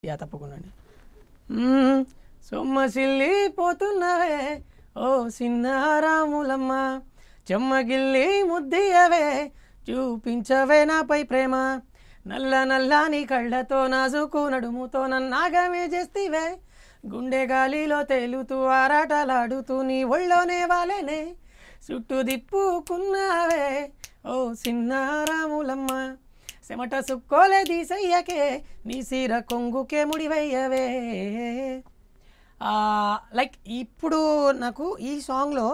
Yeah తప్పకుండా అండి. సొమ్మసిల్లిపోతున్నవే ఓ సిన్నారాములమ్మ, చెమ్మగిల్లి ముద్దియవే చూపించవే నాపై ప్రేమ, నల్ల నల్లాని కళ్ళతో నాజుకు నడుముతో నన్నాగమే చేస్తివే, గుండె గాలిలో తేలుతూ ఆరాటలాడుతూ నీ ఒళ్ళోనే వాలేనే, చుట్టూ దిప్పుకున్నావే ఓ సిన్నారాములమ్మ, చెమట సుక్కోలే తీసయ్యకే నీ సీర కొంగుకే ముడివయ్యవే. లైక్ ఇప్పుడు నాకు ఈ సాంగ్లో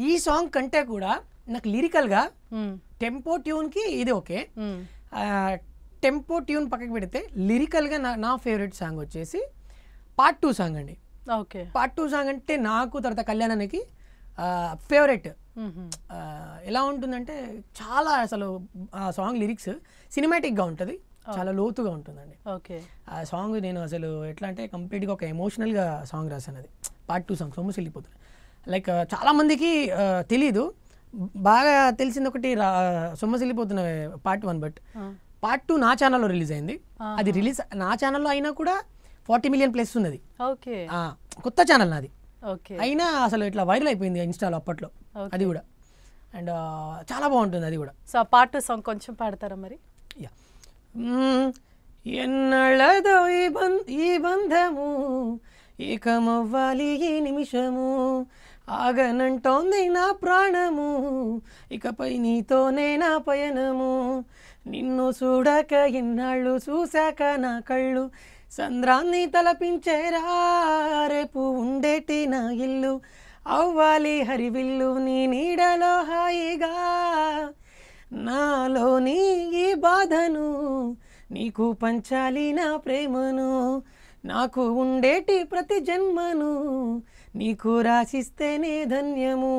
ఈ సాంగ్ కంటే కూడా నాకు లిరికల్గా టెంపో ట్యూన్కి ఇది ఓకే, టెంపో ట్యూన్ పక్కకి పెడితే లిరికల్గా నా ఫేవరెట్ సాంగ్ వచ్చేసి పార్ట్ 2 సాంగ్ అండి. ఓకే, పార్ట్ 2 సాంగ్ అంటే నాకు తర్వాత కళ్యాణానికి ఫేవరెట్. ఎలా ఉంటుందంటే చాలా అసలు ఆ సాంగ్ లిరిక్స్ సినిమాటిక్గా ఉంటుంది, చాలా లోతుగా ఉంటుందండి. ఓకే, ఆ సాంగ్ నేను అసలు ఎట్లా అంటే కంప్లీట్గా ఒక ఎమోషనల్గా సాంగ్ రాశాను. అది పార్ట్ 2 సాంగ్ సొమ్మసిల్లిపోతుంది. లైక్ చాలామందికి తెలీదు, బాగా తెలిసింది ఒకటి సొమ్మసిల్లిపోతున్న పార్ట్ 1, బట్ పార్ట్ 2 నా ఛానల్లో రిలీజ్ అయింది. అది రిలీజ్ నా ఛానల్లో అయినా కూడా 40 million ప్లస్ ఉన్నది. ఓకే, కొత్త ఛానల్ నాది, ఓకే, అయినా అసలు ఇట్లా వైరల్ అయిపోయింది ఇన్స్టాలో అప్పట్లో. అది కూడా అండ్ చాలా బాగుంటుంది అది కూడా. సో ఆ పార్ట్ 2 సాంగ్ కొంచెం పాడతారా మరి? యా. ఎన్నళ్ళదో ఈ బంధము, ఏకమవ్వాలి ఈ నిమిషము, ఆగనంటోంది నా ప్రాణము, ఇకపై నీతోనే నా పయనము, నిన్ను చూడక ఎన్నాళ్ళు చూశాక నా కళ్ళు సంద్రాన్ని తలపించేరా, రేపు ఉండేటి నా ఇల్లు అవ్వాలి హరివిల్లు, నీ నీడలో హాయిగా నాలోని ఈ బాధను నీకు పంచాలి నా ప్రేమను, నాకు ఉండేటి ప్రతి జన్మను నీకు రాసిస్తేనే ధన్యము.